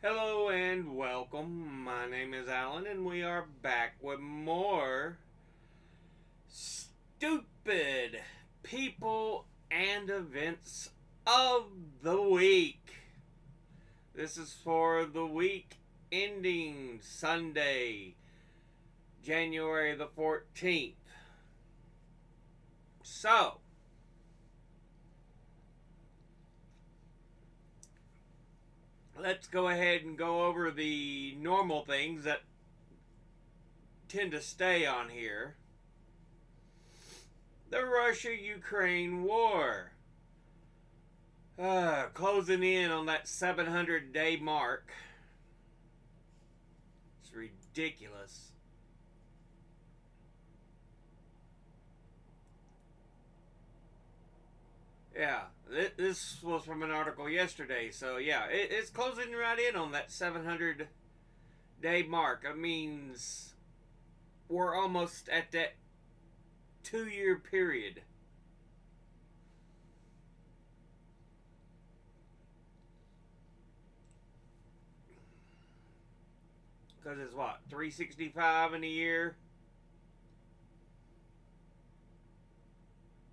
Hello and welcome. My name is Alan, and we are back with more stupid people and events of the week. This is for the week ending Sunday, January the 14th. So, let's go ahead and go over the normal things that tend to stay on here. The Russia-Ukraine war. Closing in on that 700-day mark. It's ridiculous. Yeah, this was from an article yesterday. So, yeah, it's closing right in on that 700-day mark. That means we're almost at that 2-year period. Because it's what, 365 in a year?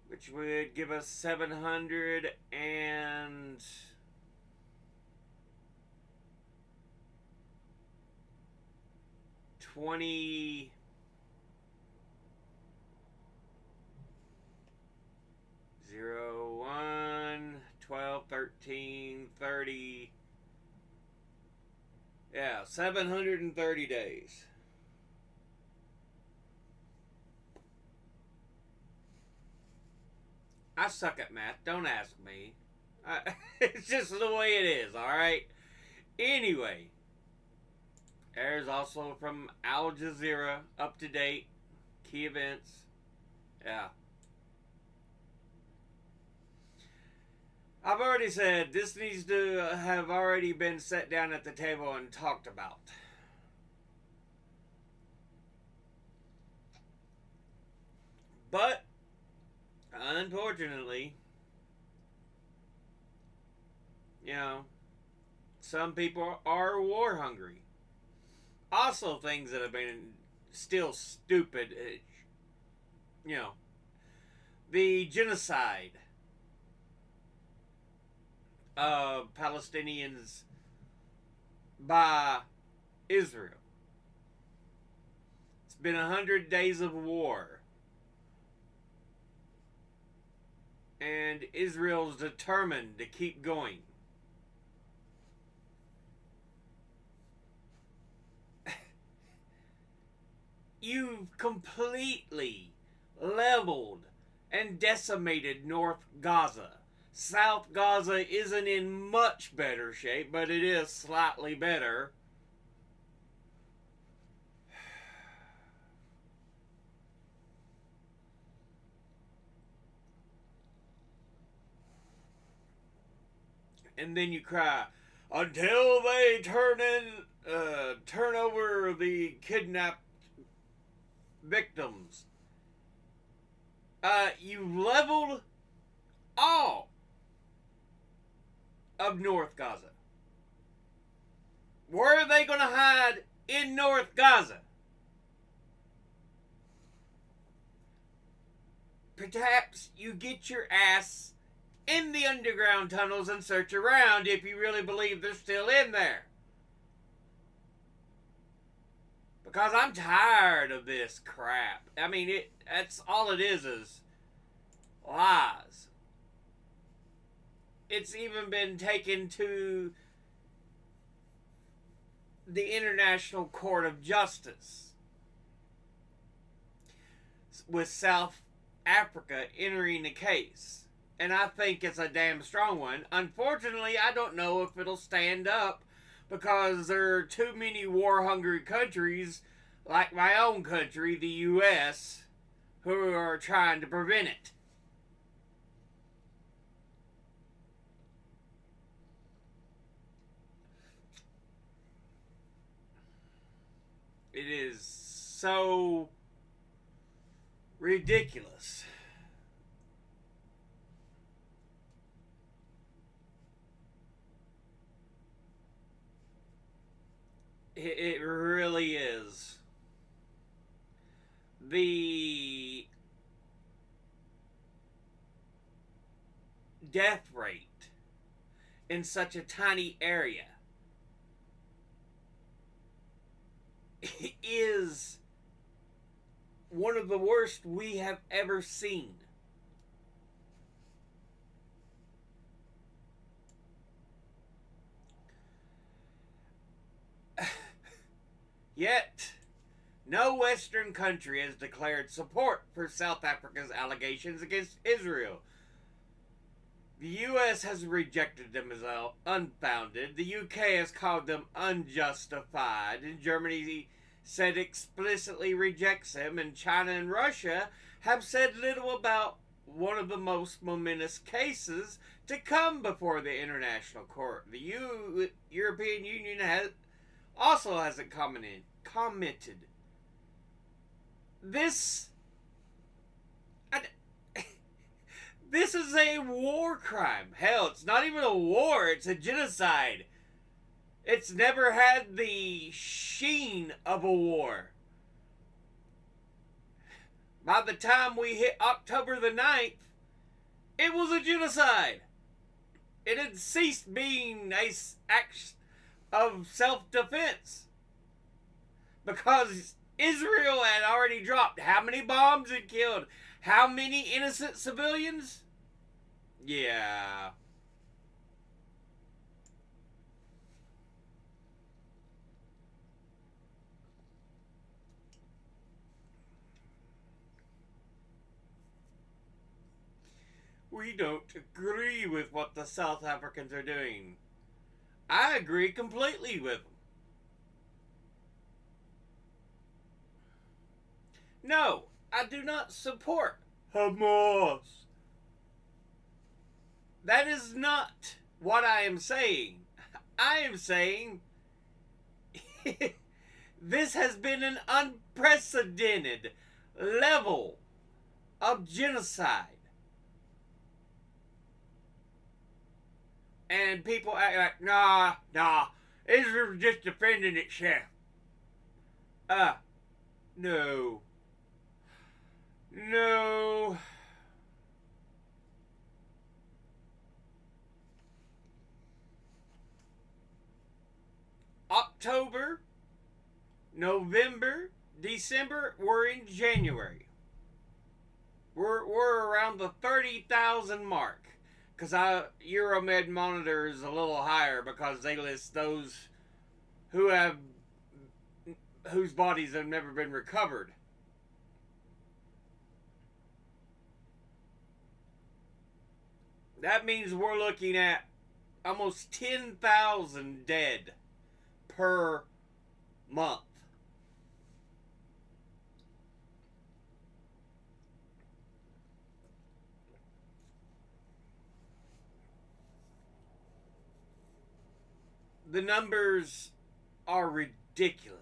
Which would give us 720 0, 1, 12, 13, 30. Yeah, 730 days. I suck at math. Don't ask me. It's just the way it is, alright? Anyway, there's also from Al Jazeera, up to date, key events. Yeah. I've already said this needs to have already been set down at the table and talked about. But, unfortunately, you know, some people are war hungry. Also, things that have been still stupid, you know, the genocide of Palestinians by Israel. It's been 100 days of war. And Israel's determined to keep going. You've completely leveled and decimated North Gaza. South Gaza isn't in much better shape, but it is slightly better. And then you cry, until they turn over the kidnapped victims. You leveled all of North Gaza. Where are they going to hide in North Gaza? Perhaps you get your ass in the underground tunnels and search around if you really believe they're still in there. Because I'm tired of this crap. I mean, that's all it is lies. It's even been taken to the International Court of Justice, with South Africa entering the case. And I think it's a damn strong one. Unfortunately, I don't know if it'll stand up because there are too many war-hungry countries, like my own country, the U.S., who are trying to prevent it. It is so ridiculous. It really is. The death rate in such a tiny area is one of the worst we have ever seen. Yet, no Western country has declared support for South Africa's allegations against Israel. The US has rejected them as unfounded. The UK has called them unjustified. And Germany said explicitly rejects them. And China and Russia have said little about one of the most momentous cases to come before the International Court. The European Union also hasn't commented. This This is a war crime. Hell, it's not even a war, it's a genocide. It's never had the sheen of a war. By the time we hit October the 9th, it was a genocide. It had ceased being a act of self-defense. Because Israel had already dropped how many bombs and killed how many innocent civilians? Yeah. We don't agree with what the South Africans are doing. I agree completely with them. No, I do not support Hamas. That is not what I am saying. I am saying this has been an unprecedented level of genocide. And people act like, nah, Israel's just defending itself. No. No. October, November, December, we're in January. We're around the 30,000 mark. Because Euromed Monitor is a little higher because they list those whose bodies have never been recovered. That means we're looking at almost 10,000 dead per month. The numbers are ridiculous.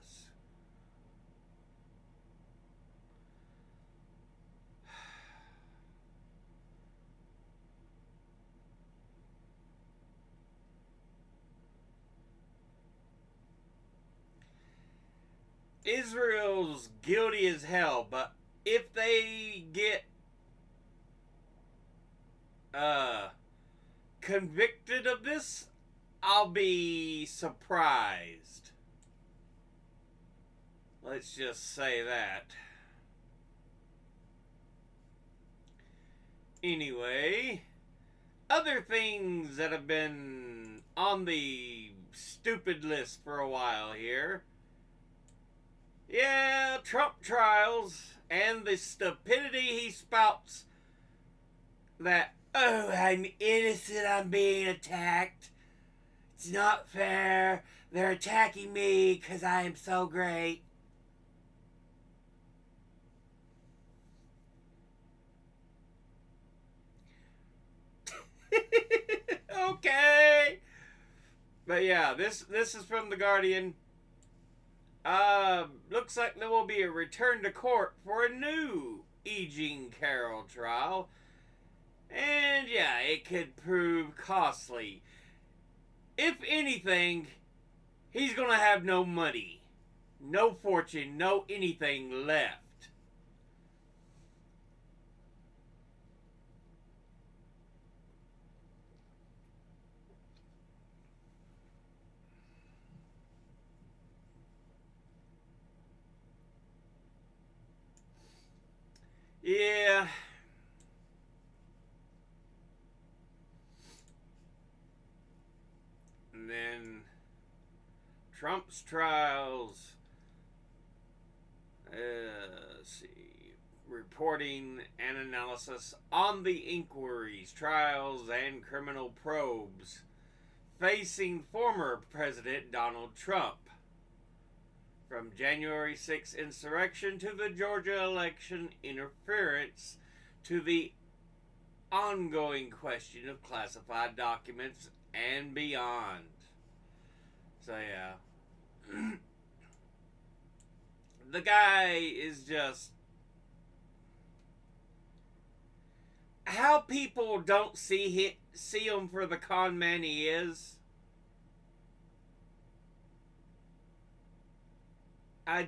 Israel's guilty as hell, but if they get convicted of this, I'll be surprised. Let's just say that. Anyway, other things that have been on the stupid list for a while here. Yeah, Trump trials and the stupidity he spouts that, oh, I'm innocent, I'm being attacked. It's not fair. They're attacking me because I am so great. Okay. But yeah, this is from The Guardian. Looks like there will be a return to court for a new E. Jean Carroll trial. And yeah, it could prove costly. If anything, he's going to have no money, no fortune, no anything left. Yeah. And then Trump's trials. Let's see. Reporting and analysis on the inquiries, trials, and criminal probes facing former President Donald Trump. From January 6th insurrection to the Georgia election interference to the ongoing question of classified documents and beyond. So, yeah. The guy is just. How people don't see him for the con man he is. I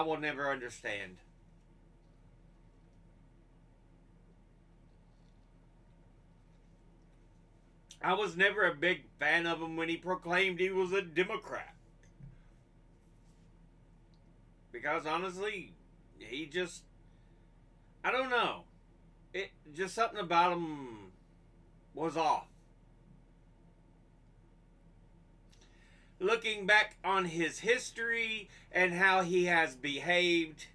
will never understand. I was never a big fan of him when he proclaimed he was a Democrat. Because honestly, he just, I don't know. It just something about him was off. Looking back on his history and how he has behaved,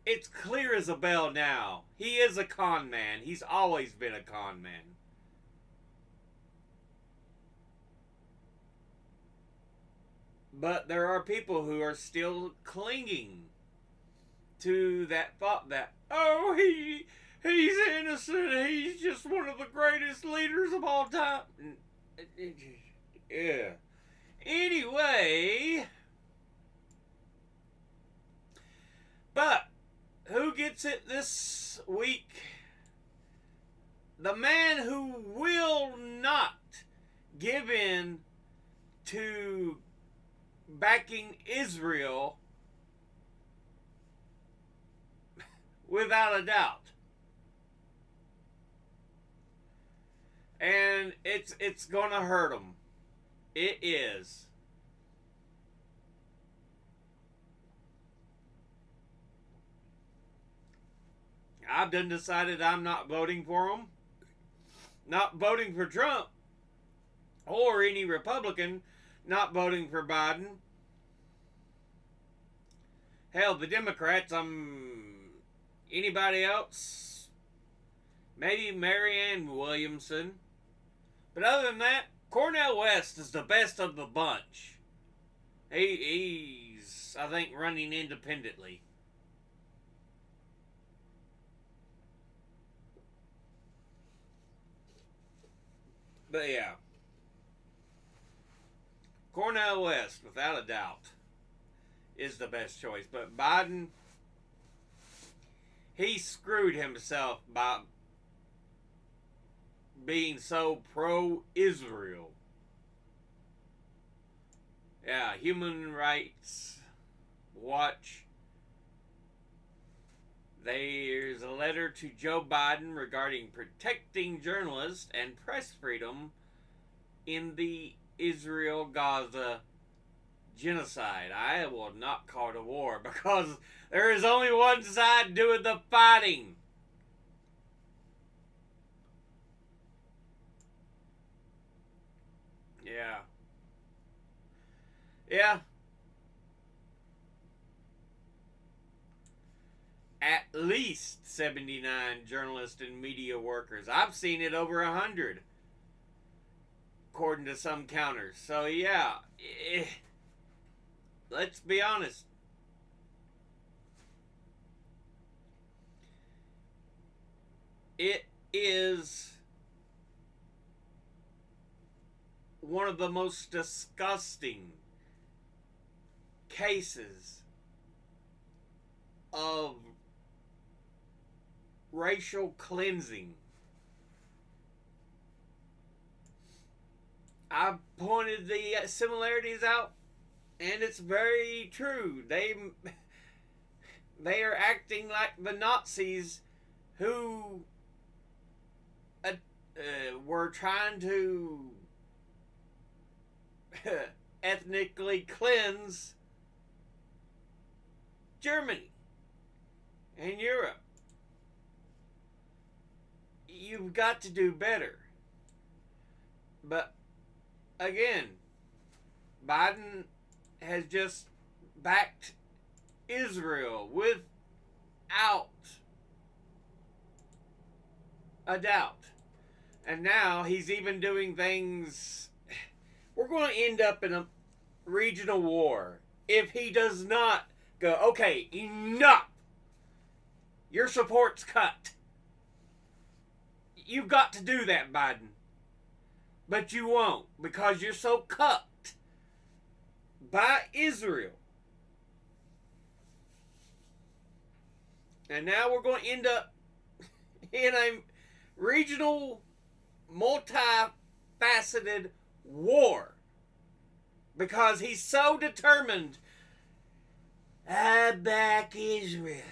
it's clear as a bell now. He is a con man. He's always been a con man. But there are people who are still clinging to that thought that, oh, he's innocent. He's just one of the greatest leaders of all time. Yeah. Anyway, but who gets it this week? The man who will not give in to backing Israel without a doubt. And it's going to hurt him. It is. I've done decided I'm not voting for him. Not voting for Trump or any Republican. Not voting for Biden. Hell, the Democrats, anybody else? Maybe Marianne Williamson. But other than that, Cornel West is the best of the bunch. He's, I think, running independently. But yeah. Cornel West, without a doubt, is the best choice. But Biden, he screwed himself by being so pro-Israel. Yeah, Human Rights Watch. There's a letter to Joe Biden regarding protecting journalists and press freedom in the Israel-Gaza genocide. I will not call it a war because there is only one side doing the fighting. Yeah. Yeah. At least 79 journalists and media workers. I've seen it over 100. According to some counters. So yeah. Let's be honest. It is one of the most disgusting cases of racial cleansing I pointed the similarities out, and it's very true. They are acting like the Nazis who were trying to ethnically cleanse Germany and Europe. You've got to do better. But again, Biden has just backed Israel without a doubt. And now he's even doing things. We're going to end up in a regional war if he does not go, okay, enough. Your support's cut. You've got to do that, Biden. But you won't because you're so cut by Israel. And now we're going to end up in a regional, multifaceted war because he's so determined. I back Israel.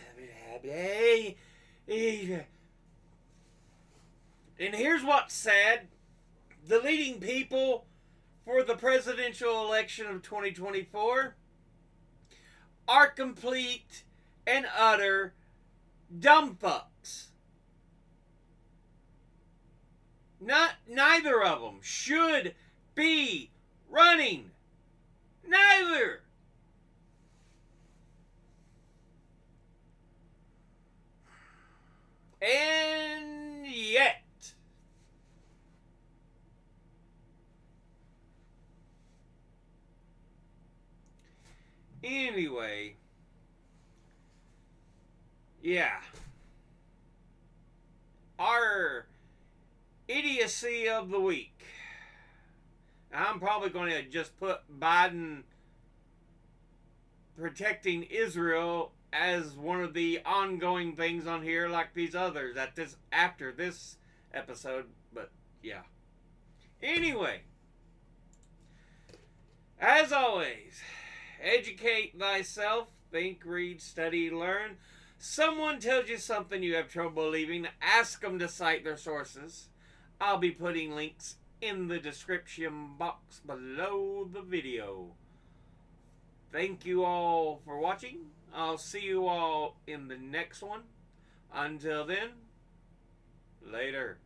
And here's what's sad. The leading people for the presidential election of 2024 are complete and utter dumb fucks. Neither of them should be running. Neither. And yet, anyway, yeah, our idiocy of the week. I'm probably going to just put Biden protecting Israel as one of the ongoing things on here, like these others after this episode. But yeah. Anyway, as always, educate thyself. Think, read, study, learn. Someone tells you something you have trouble believing, ask them to cite their sources. I'll be putting links in the description box below the video. Thank you all for watching. I'll see you all in the next one. Until then, later.